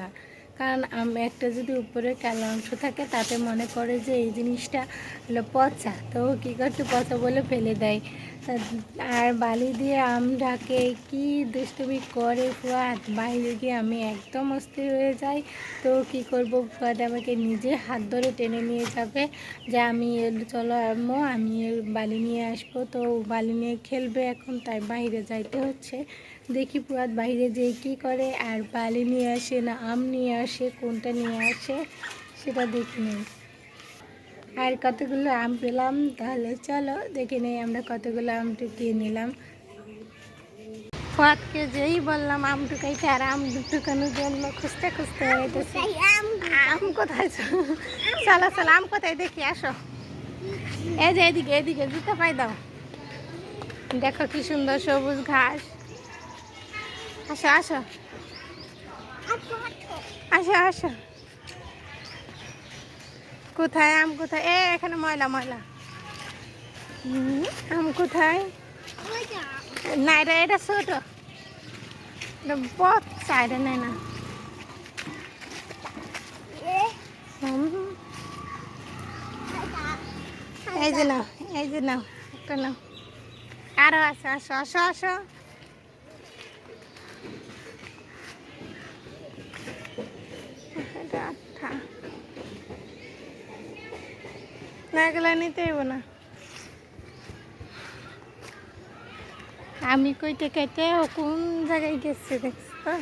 না, কারণ একটা যদি উপরে কালো অংশ থাকে তাতে মনে করে যে এই জিনিসটা হলো পচা, তো কী করতে পচা বলে ফেলে দেয়। আর বালি দিয়ে আম ঢাকে, কি দুষ্টুমি করে ফুয়াদ। বাইরে গিয়ে আমি একদম অস্থির হয়ে যাই। তো কি করব, ফুয়াদ আমাকে নিজে হাত ধরে টেনে নিয়ে যাবে যে আমি চলো আম্মু আমি বালি নিয়ে আসবো। তো বালি নিয়ে খেলবে এখন, তাই বাইরে যাইতে হচ্ছে। দেখি ফুয়াদ বাইরে যেয়ে কী করে, আর বালি নিয়ে আসে না আম নিয়ে আসে, কোনটা নিয়ে আসে সেটা দেখি নেই। আর কতগুলো আম পেলাম, তাহলে চলো দেখে নেই আমরা কতগুলো আম টুকিয়ে নিলাম। ফুয়াদকে যেই বললাম আম টুকাইতে, আর আম টুকানোর জন্য খুঁজতে খুঁজতে বেড়াইতেছে। আম কোথায়? চলো চলো, আম কোথায় দেখি, আসো। এই যে এদিকে এদিকে, জুতো পাই দাও। দেখো কি সুন্দর সবুজ ঘাস। আসো আসো আসো আসো। কোথায় আম কোথায়? এখানে ময়লা ময়লা। আম কোথায়? না, এটা ছোট, বহুত সাইডে নেই না। এই যে নাও, এই যে নাও, একটা নাও। আরো আসো আসো আসো আসো। এটা আঠা না, এগুলো নিতে হইব না। আমি কইতে কেটে ও কোন জায়গায় গেছে দেখছো?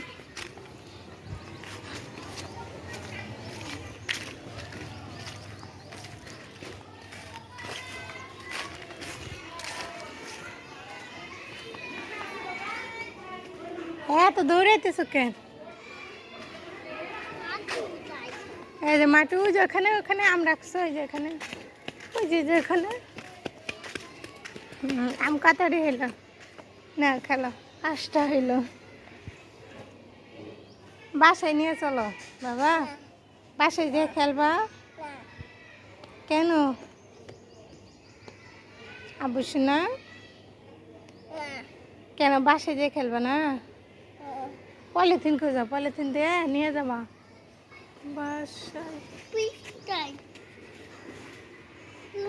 হ্যাঁ, তো দৌড়াইতেছো কেন? এই যে মাটি, ওই যে ওখানে ওখানে আম রাখছো, ওই যে ওখানে, ওই যে ওখানে। আম কাতারি হইলো না, খেলো 5টা হইলো। বাসায় নিয়ে চলো বাবা, বাসায় যেয়ে খেলবা। কেন আবুস না? কেন বাসায় যেয়ে খেলবা না? পলিথিন খুঁজো, পলিথিন দিয়ে নিয়ে যাবা বাসায়।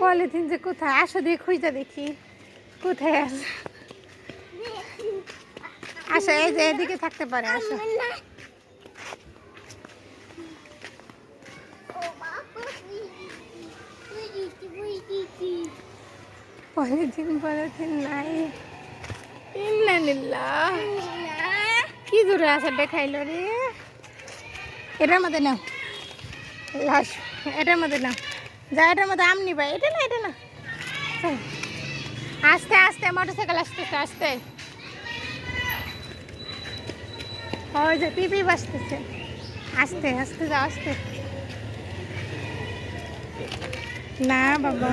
পলিথিন যে কোথায়? আসো দিয়ে খুঁজতে দেখি কোথায় আছে। আসো, এই যে এদিকে থাকতে পারে, আসো। পলিথিন পলিথিন নাই। ইন্নালিল্লাহ, কি দূরে আছে দেখাইলো রে। এটার মধ্যে নাও, লাশ এটার মধ্যে নাও, যা এটার মধ্যে আম নিবা। এটা না, এটা না, আস্তে আস্তে, মোটরসাইকেল আসতেছে আস্তে। ওই যে পিপি বাসতেছে, আস্তে আস্তে যাও, আস্তে। না বাবা,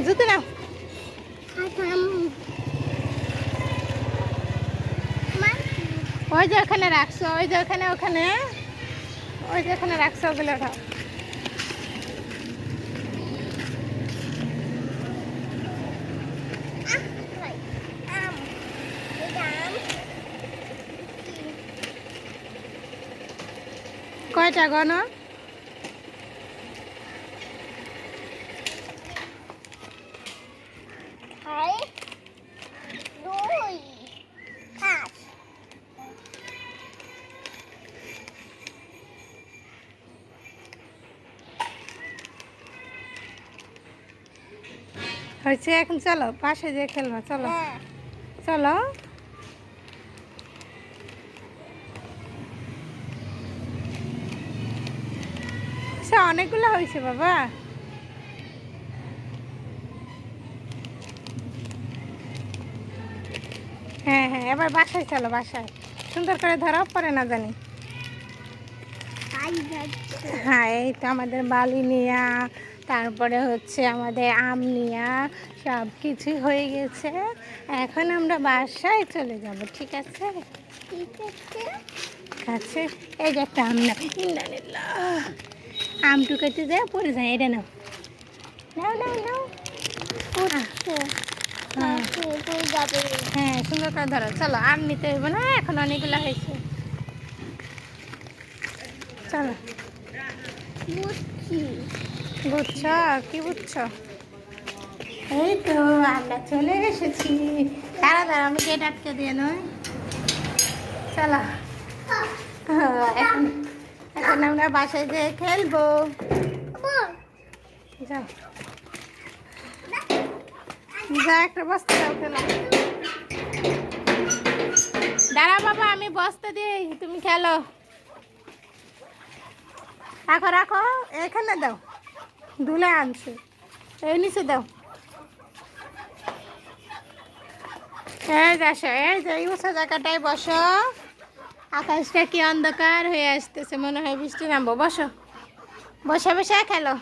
জুতো নাও। ওই যে ওখানে রাখছো, ওই যে ওখানে ওখানে, ওই যে ওখানে রাখছো, ওগুলো ওঠাও। কয়টা গণ? হয়েছে, এখন চলো পাশে যেয়ে খেলবা, চলো চলো। আচ্ছা, অনেকগুলো হয়েছে বাবা। হ্যাঁ হ্যাঁ, এবার বাসায় চলো, বাসায় সুন্দর করে ধরা পড়ে না জানি। হ্যাঁ, এই তো আমাদের বালি নিয়া, তারপরে হচ্ছে আমাদের আম নিয়া, সব কিছুই হয়ে গেছে। এখন আমরা বাসায় চলে যাব, ঠিক আছে? কাছে এই যে একটা আম নাও, ইন্নালিল্লাহ, আম টুকাইতে যায় পড়ে যায়। এটা নাও, নাও নাও নাও। হ্যাঁ, সুন্দর করে ধরো, চলো। আর নিতে হইব না, এখন অনেকগুলো হয়েছে। চলো বুঝছি। বুঝছ কি বুঝছ? এই তো আমরা চলে এসেছি। দাঁড়া দাঁড়া, আমি গেট আটকে দিয়ে নয়। চলো এখন এখন আমরা বাসায় যেয়ে খেলবো। যাও যা, একটা বস্তা দাও খেলো। দাঁড়া বাবা, আমি বস্তা দিই, তুমি খেলো। রাখো রাখো, এখানে দাও, ধুলে আনছে, এই নিচে দাও। এই বসো, এই যে এই উঁচা জায়গাটায় বসো। আকাশটা কি অন্ধকার হয়ে আসতেছে, মনে হয় বৃষ্টি নামবো। বসো, বসে বসে খেলো।